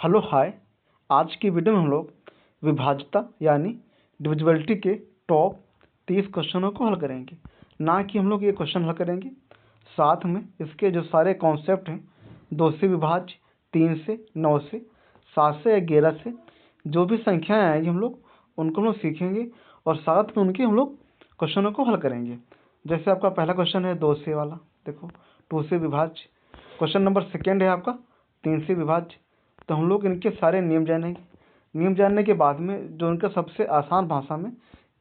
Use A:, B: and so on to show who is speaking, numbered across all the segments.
A: Hello hi. आज की video में हम लोग विभाज्यता यानी डिविजिबिलिटी के टॉप 30 क्वेश्चनों को हल करेंगे। ना कि हम लोग ये क्वेश्चन हल करेंगे, साथ में इसके जो सारे कॉन्सेप्ट हैं 2 से विभाज्य, 3 से, 9 से, 7 से या 11 से जो भी संख्याएं आएंगी हम लोग सीखेंगे और साथ में उनके हम लोग क्वेश्चनों को हल करेंगे। जैसे आपका पहला क्वेश्चन है 2 से वाला, देखो 2 से विभाज्य। क्वेश्चन नंबर सेकेंड है आपका 3 से विभाज्य। तो हम लोग इनके सारे नियम जानेंगे। नियम जानने के बाद में जो उनका सबसे आसान भाषा में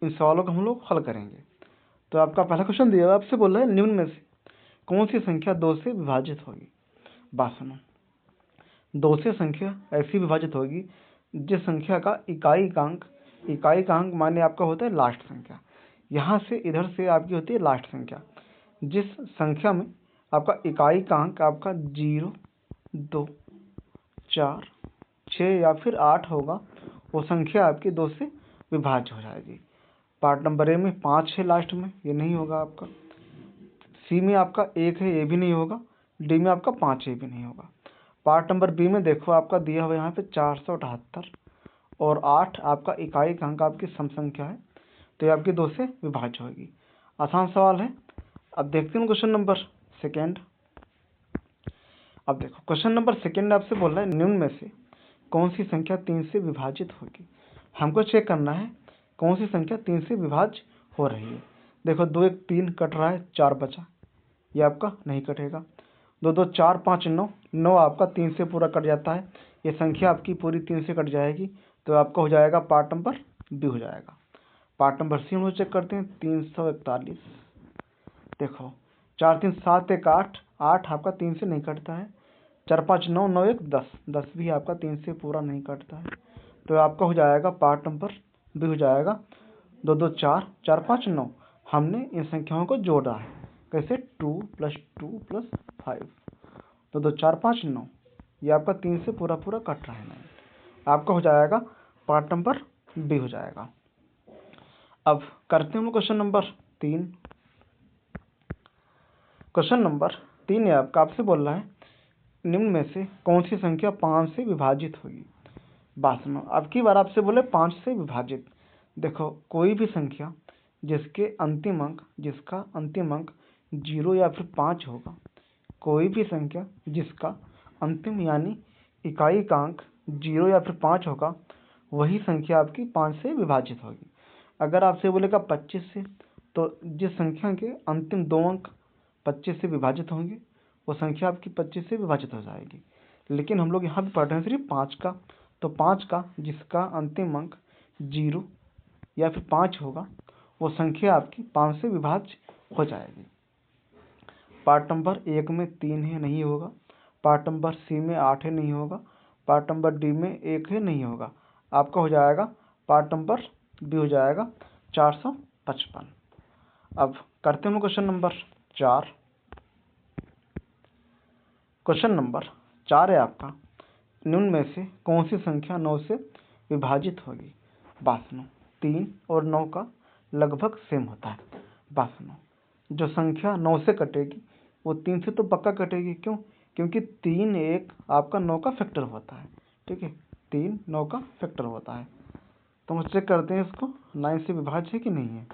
A: इन सवालों को हम लोग हल करेंगे। तो आपका पहला क्वेश्चन दिया हुआ आपसे बोल रहा है निम्न में से कौन सी संख्या 2 से विभाजित होगी। बात सुनो, 2 से संख्या ऐसी विभाजित होगी जिस संख्या का इकाई अंक माने आपका होता है लास्ट संख्या। यहाँ से इधर से आपकी होती है लास्ट संख्या। जिस संख्या में आपका इकाई का अंक आपका 0, 2, 4, 6 या फिर 8 होगा, वो संख्या आपकी 2 से विभाज्य हो जाएगी। पार्ट नंबर ए में 5 है लास्ट में, ये नहीं होगा आपका। सी में आपका 1 है, ये भी नहीं होगा। डी में आपका 5 है, ये भी नहीं होगा। पार्ट नंबर बी में देखो आपका दिया हुआ यहाँ पे 478 और 8 आपका इकाई का अंक आपकी सम संख्या है, तो ये आपकी 2 से विभाज्य होगी। आसान सवाल है। अब देखते हैं क्वेश्चन नंबर सेकेंड। अब देखो क्वेश्चन नंबर सेकेंड आपसे बोल रहा है निम्न में से कौन सी संख्या 3 से विभाजित होगी। हमको चेक करना है कौन सी संख्या 3 से विभाज्य हो रही है। देखो 2 1 3 कट रहा है, 4 बचा, ये आपका नहीं कटेगा। 2 2 4 5 9, 9 आपका 3 से पूरा कट जाता है, ये संख्या आपकी पूरी 3 से कट जाएगी, तो आपका हो जाएगा पार्ट नंबर बी हो जाएगा। पार्ट नंबर सी हम लोग चेक करते हैं 341। देखो 4 3 7 1 8, 8 आपका 3 से नहीं कटता है। 4 5 9, 9 1 10, 10 भी आपका 3 से पूरा नहीं कटता है, तो आपका हो जाएगा पार्ट नंबर बी हो जाएगा। 2 2 4, 4 5 9, हमने इन संख्याओं को जोड़ा है कैसे 2 + 2 + 5। 2 2 4 5 9, ये आपका 3 से पूरा कट रहा है नहीं, आपका हो जाएगा पार्ट नंबर बी हो जाएगा। अब करते हैं हम क्वेश्चन नंबर 3। क्वेश्चन नंबर 3 है आपका, आपसे बोल रहा है निम्न में से कौन सी संख्या 5 से विभाजित होगी। बात सुनो, अब की बार आपसे बोले 5 से विभाजित। देखो कोई भी संख्या जिसका अंतिम अंक 0 या फिर 5 होगा, कोई भी संख्या जिसका अंतिम यानी इकाई का अंक 0 या फिर 5 होगा, वही संख्या आपकी 5 से विभाजित होगी। अगर आपसे बोलेगा 25 से, तो जिस संख्या के अंतिम 2 अंक 25 से विभाजित होंगे, वो संख्या आपकी 25 से विभाजित हो जाएगी। लेकिन हम लोग यहाँ पे पढ़ रहे हैं सिर्फ 5 का, तो 5 का जिसका अंतिम अंक 0 या फिर 5 होगा, वो संख्या आपकी 5 से विभाज्य हो जाएगी। पार्ट नंबर 1 में 3 है, नहीं होगा। पार्ट नंबर सी में 8 है, नहीं होगा। पार्ट नंबर डी में 1 है, नहीं होगा। आपका हो जाएगा पार्ट नंबर बी हो जाएगा 455। अब करते हैं क्वेश्चन नंबर 4। क्वेश्चन नंबर 4 है आपका निम्न में से कौन सी संख्या 9 से विभाजित होगी। बात सुनो, 3 और 9 का लगभग सेम होता है। बात सुनो, जो संख्या 9 से कटेगी वो 3 से तो पक्का कटेगी। क्यों? क्योंकि 3 1 आपका 9 का फैक्टर होता है। ठीक है, 3 9 का फैक्टर होता है। तो हम चेक करते हैं इसको 9 से विभाज्य है कि नहीं है।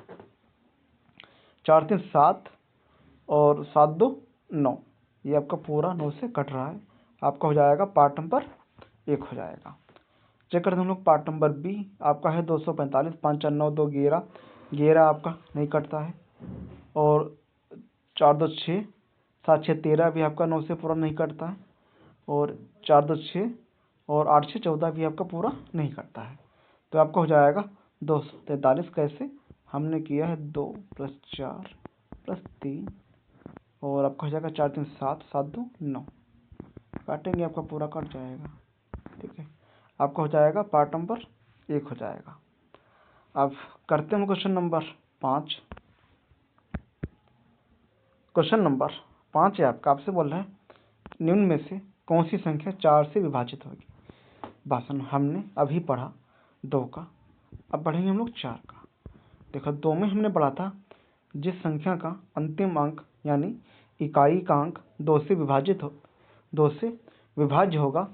A: 4 3 7 और 7 2 9, ये आपका पूरा 9 से कट रहा है, आपका हो जाएगा पार्ट नंबर 1 हो जाएगा। चेक करते हैं हम लोग पार्ट नंबर बी, आपका है 245, 5 4 9 2 11, 11 आपका नहीं कटता है। और 4 2 6, 7 6 13 भी आपका 9 से पूरा नहीं कटता है। और 4 2 6 और 8 6 14 भी आपका पूरा नहीं कटता है, तो आपका हो जाएगा 243। कैसे? हमने किया है 2 + 4 + 3 और आपका हो जाएगा 4 3 7, 7 2 9, काटेंगे आपका पूरा कट जाएगा। ठीक है, आपका हो जाएगा पार्ट नंबर 1 हो जाएगा। अब करते हैं क्वेश्चन नंबर 5। क्वेश्चन नंबर 5 है आपका, आपसे बोल रहा है निम्न में से कौन सी संख्या 4 से विभाजित होगी। भाषण हमने अभी पढ़ा 2 का, अब पढ़ेंगे हम लोग 4 का। देखो 2 में हमने पढ़ा था जिस संख्या का अंतिम अंक यानी इकाई का अंक 2 से विभाज्य होगा,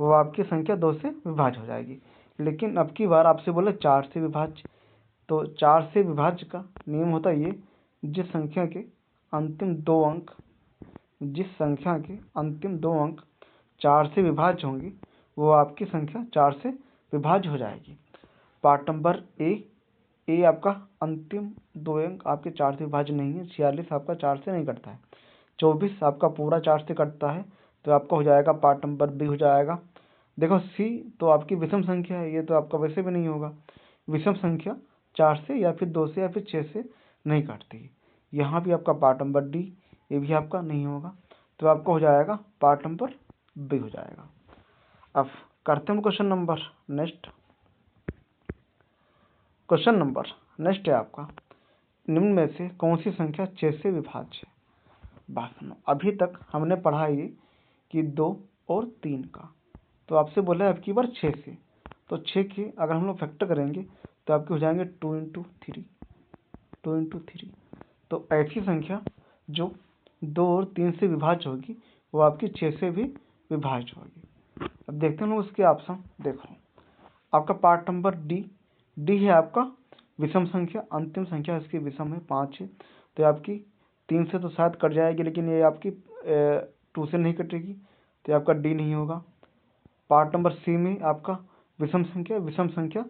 A: वो आपकी संख्या 2 से विभाज्य हो जाएगी। लेकिन अब की बार आपसे बोला 4 से विभाज्य, तो 4 से विभाज्य का नियम होता है ये, जिस संख्या के अंतिम 2 अंक 4 से विभाज्य होंगी वो आपकी संख्या 4 से विभाज्य हो जाएगी। पार्ट नंबर ए आपका अंतिम 2 अंक आपके 4 से विभाज्य नहीं है। 46 आपका 4 से नहीं कटता है। 24 आपका पूरा 4 से कटता है, तो आपका हो जाएगा पार्ट नंबर बी हो जाएगा। देखो सी तो आपकी विषम संख्या है, ये तो आपका वैसे भी नहीं होगा। विषम संख्या 4 से या फिर 2 से या फिर 6 से नहीं काटती। यहाँ भी आपका पार्ट नंबर डी, ये भी आपका नहीं होगा, तो आपका हो जाएगा पार्ट नंबर बी हो जाएगा। अब करते हैं question number next. Question number next है आपका, निम्न में से कौन सी संख्या 6 से विभाज्य है? बात सुनो, अभी तक हमने पढ़ा ये कि 2 और 3 का, तो आपसे बोला है अब की बार 6 से, तो 6 के अगर हम लोग फैक्टर करेंगे तो आपके हो जाएंगे 2 इंटू 3, तो ऐसी संख्या जो 2 और 3 से विभाज्य होगी वो आपकी 6 से भी विभाज्य होगी। अब देखते हैं उसके ऑप्शन। देखो आपका पार्ट नंबर डी है आपका विषम संख्या, अंतिम संख्या इसकी विषम है 5 है, तो आपकी 3 से तो शायद कट जाएगी, लेकिन ये आपकी 2 से नहीं कटेगी, तो आपका डी नहीं होगा। पार्ट नंबर सी में आपका विषम संख्या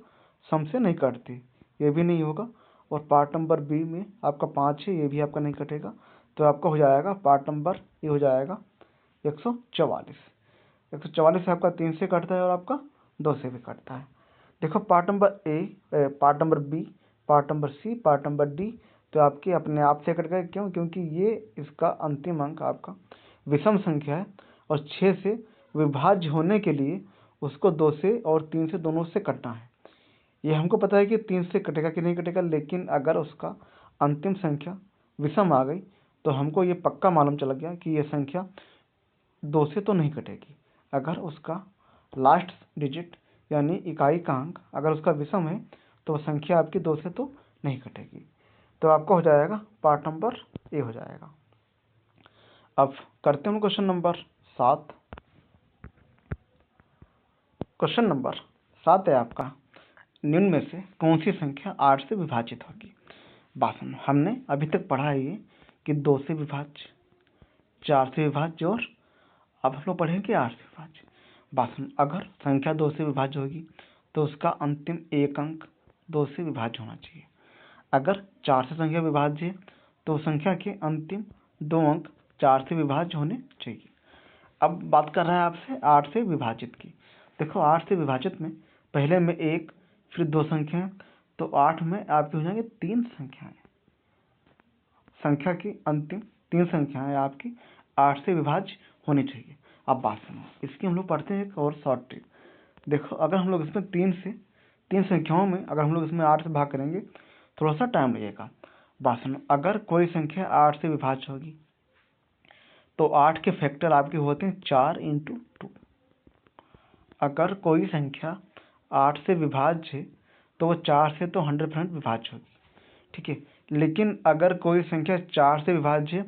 A: सम से नहीं कटती, ये भी नहीं होगा। और पार्ट नंबर बी में आपका 5 है, ये भी आपका नहीं कटेगा, तो आपका हो जाएगा पार्ट नंबर ये हो जाएगा 144 आपका 3 से कटता है और आपका 2 से भी कटता है। देखो part number part number B, part number C, part number D, तो आपके अपने आप से कट गए। क्यों? क्योंकि ये इसका अंतिम अंक आपका विषम संख्या है और 6 से विभाज्य होने के लिए उसको 2 से और 3 से दोनों से कटना है। ये हमको पता है कि 3 से कटेगा कि नहीं कटेगा, लेकिन अगर उसका अंतिम संख्या विषम आ गई तो हमको ये पक्का मालूम चल गया कि ये संख्या 2 से तो नहीं कटेगी। अगर उसका लास्ट डिजिट यानी इकाई का अंक अगर उसका विषम है तो संख्या आपकी 2 से तो नहीं कटेगी, तो आपका हो जाएगा पार्ट नंबर ए हो जाएगा। अब करते हैं क्वेश्चन नंबर 7। क्वेश्चन नंबर 7 है आपका, निम्न में से कौन सी संख्या 8 से विभाजित होगी? बात सुनो, हमने अभी तक पढ़ा है ये कि 2 से विभाज्य, 4 से विभाज्य और अब हम लोग पढ़ेंगे 8 से विभाज्य। बात सुनो, अगर संख्या 2 से विभाज्य होगी तो उसका अंतिम एक अंक 2 से विभाज्य होना चाहिए। अगर 4 से संख्या विभाज्य है तो संख्या के अंतिम 2 अंक 4 से विभाज्य होने चाहिए। अब बात कर रहा है आपसे 8 से विभाजित की। देखो 8 से विभाजित में पहले में 1 फिर 2 संख्याएं, तो 8 में आपकी हो जाएंगे 3 संख्याएं। संख्या की अंतिम 3 संख्याएं आपकी 8 से विभाज्य होनी चाहिए। अब बात सुनो, इसकी हम लोग पढ़ते हैं एक और शॉर्ट ट्रिक। देखो अगर हम लोग इसमें 3 संख्याओं में अगर हम लोग इसमें 8 से भाग करेंगे थोड़ा सा टाइम लगेगा। बात सुनो, अगर कोई संख्या 8 से विभाज्य होगी तो 8 के फैक्टर आपके होते हैं 4 इंटू 2। अगर कोई संख्या 8 से विभाज्य है तो वो 4 से तो 100% विभाज्य होगी, ठीक है। लेकिन अगर कोई संख्या 4 से विभाज्य है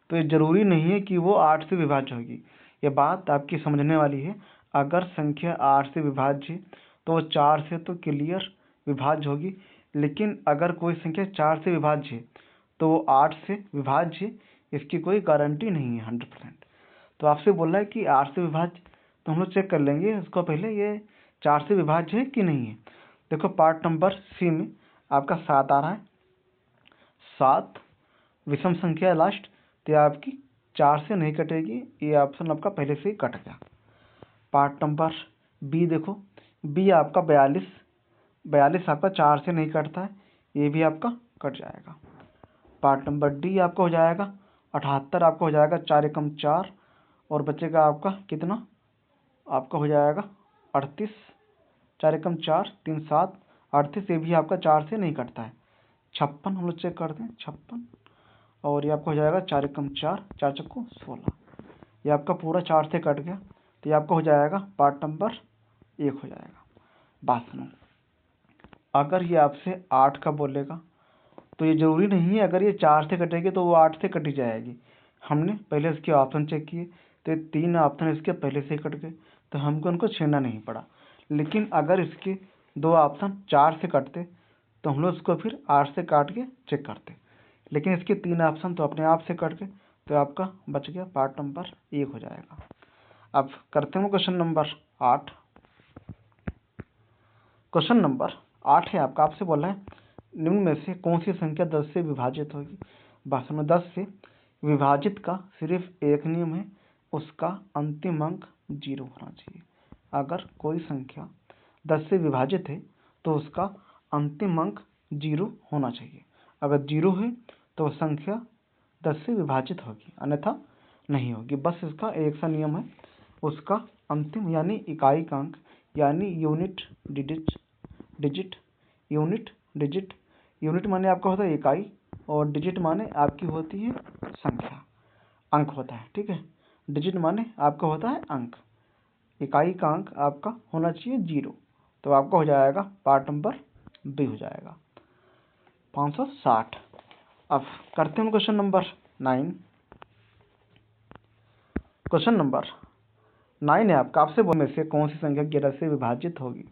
A: तो ये जरूरी नहीं है कि वो 8 से विभाज्य होगी। ये बात आपकी समझने वाली है। अगर संख्या 8 से विभाज्य है तो वो 4 से तो क्लियर विभाज्य होगी, लेकिन अगर कोई संख्या 4 से विभाज्य है तो वो 8 से विभाज्य है, इसकी कोई गारंटी नहीं है 100%। तो आपसे बोल रहा है कि 8 से विभाज्य, तो हम लोग चेक कर लेंगे इसको पहले, ये 4 से विभाज्य है कि नहीं है। देखो पार्ट नंबर सी में आपका 7 आ रहा है, 7 विषम संख्या है लास्ट, तो आपकी 4 से नहीं कटेगी, ये ऑप्शन आपका पहले से ही कट गया। पार्ट नंबर बी देखो, बी आपका 42 आपका 4 से नहीं कटता है, ये भी आपका कट जाएगा। पार्ट नंबर डी आपका हो जाएगा 78, आपका हो जाएगा 4 एकम 4 और बचेगा आपका कितना, आपका हो जाएगा 38, 4 एकम 4 3 7 38, ये भी आपका 4 से नहीं कटता है। 56 हम लोग चेक करते हैं, 56 और ये आपका हो जाएगा 4 एकम 4 4 चक्को 16, ये आपका पूरा 4 से कट गया, तो ये आपका हो जाएगा पार्ट नंबर 1 हो जाएगा। बात सुनो, अगर ये आपसे 8 का बोलेगा तो ये जरूरी नहीं है अगर ये 4 से कटेगी तो वो 8 से कटी जाएगी। हमने पहले इसके ऑप्शन चेक किए तो ये 3 ऑप्शन इसके पहले से ही कट गए, तो हमको उनको छेड़ना नहीं पड़ा। लेकिन अगर इसके 2 ऑप्शन 4 से कटते तो हम लोग इसको फिर 8 से काट के चेक करते। लेकिन इसके 3 ऑप्शन तो अपने आप से कट गए, तो आपका बच गया पार्ट नंबर 1 हो जाएगा। अब करते हैं क्वेश्चन नंबर 8। क्वेश्चन नंबर 8 है आपका, आपसे बोला है निम्न में से कौन सी संख्या 10 से विभाजित होगी। भाषण में 10 से विभाजित का सिर्फ एक नियम है, उसका अंतिम अंक 0 होना चाहिए। अगर कोई संख्या 10 से विभाजित है तो उसका अंतिम अंक 0 होना चाहिए। अगर 0 है तो संख्या 10 से विभाजित होगी, अन्यथा नहीं होगी। बस इसका एक सा नियम है, उसका अंतिम यानी इकाई का अंक यानी यूनिट डिजिट यूनिट माने आपका होता है इकाई, और डिजिट माने आपकी होती है संख्या, अंक होता है। ठीक है, डिजिट माने आपका होता है अंक, इकाई का अंक आपका होना चाहिए 0। तो आपका हो जाएगा पार्ट नंबर बी हो जाएगा 560। अब करते हैं क्वेश्चन नंबर 9। क्वेश्चन नंबर 9 है आपका, आपसे में से कौन सी संख्या 11 से विभाजित होगी।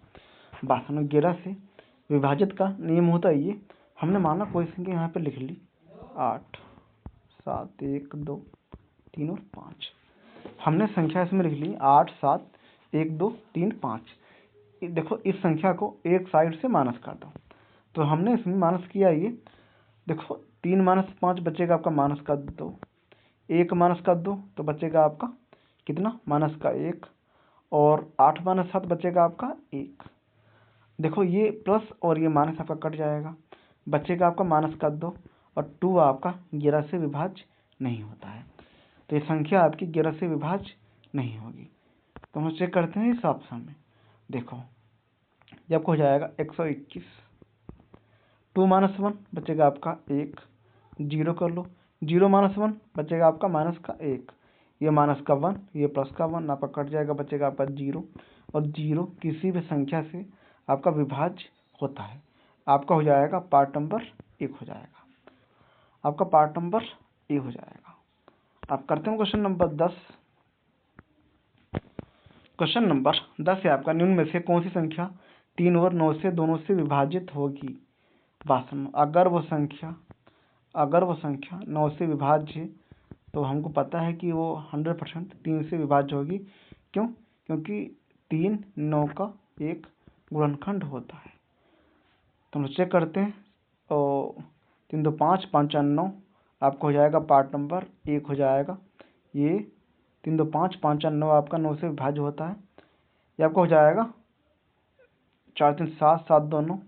A: भाषण में 11 से विभाजित का नियम होता है ये, हमने माना कोई संख्या यहाँ पे लिख ली 8 7 1 2 3 और 5। हमने संख्या इसमें लिख ली 8 7 1 2 3 5। देखो इस संख्या को एक साइड से माइनस कर दो, तो हमने इसमें माइनस किया ये, देखो 3 माइनस 5 बचेगा आपका माइनस का 2, 1 माइनस का 2 तो बचेगा आपका कितना माइनस का 1, और 8 माइनस 7 बचेगा आपका 1। देखो ये प्लस और ये माइनस आपका कट जाएगा, बचेगा आपका माइनस का 2, और 2 आपका 11 से विभाज्य नहीं होता है, तो ये संख्या आपकी 11 से विभाज्य नहीं होगी। तो हम चेक करते हैं इस ऑप्शन में। देखो ये आपको हो जाएगा 121, 2 माइनस 1 बचेगा आपका 1, 0 कर लो, 0 माइनस 1 बचेगा आपका माइनस का 1, ये माइनस का 1 ये प्लस का 1 आपका कट जाएगा, बचेगा आपका 0, और 0 किसी भी संख्या से आपका विभाज्य होता है। आपका हो जाएगा पार्ट नंबर 1 हो जाएगा, आपका पार्ट नंबर 1 हो जाएगा। आप करते हैं क्वेश्चन नंबर 10। क्वेश्चन नंबर 10 है आपका, निम्न में से कौन सी संख्या 3 और 9 से दोनों से विभाजित होगी। भाषण अगर वो संख्या 9 से विभाज्य है तो हमको पता है कि वो 100% 3 से विभाज्य होगी। क्यों? क्योंकि 3 9 का एक गुणनखंड होता है। तो हम चेक करते हैं, और 3 2 5 5 4 9 आपको हो जाएगा पार्ट नंबर 1 हो जाएगा। ये 3 2 5 5 4 9 आपका 9 से विभाज्य होता है। ये आपको हो जाएगा 4 3 7 7 2 9।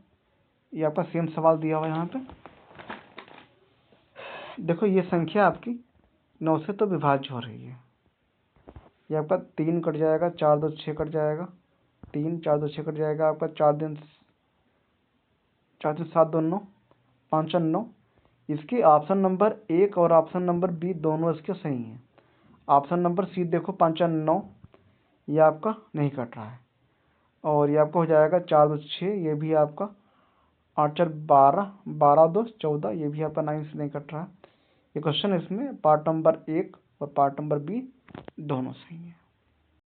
A: ये आपका सेम सवाल दिया हुआ है यहाँ पे। देखो ये संख्या आपकी 9 से तो विभाज्य हो रही है। ये आपका 3 कट जाएगा, 4 2 6 कट जाएगा, 3 4 2 6 कट जाएगा आपका, 4 3 7 2 9 5 4 9। इसके ऑप्शन नंबर 1 और ऑप्शन नंबर बी दोनों इसके सही हैं। ऑप्शन नंबर सी देखो 5 4 9, ये आपका नहीं कट रहा है, और ये आपका हो जाएगा 4 2 6, ये भी आपका 8 4 12 12 2 14, ये भी आपका 9 से नहीं कट रहा है। ये क्वेश्चन इसमें पार्ट नंबर 1 और पार्ट नंबर बी दोनों सही है।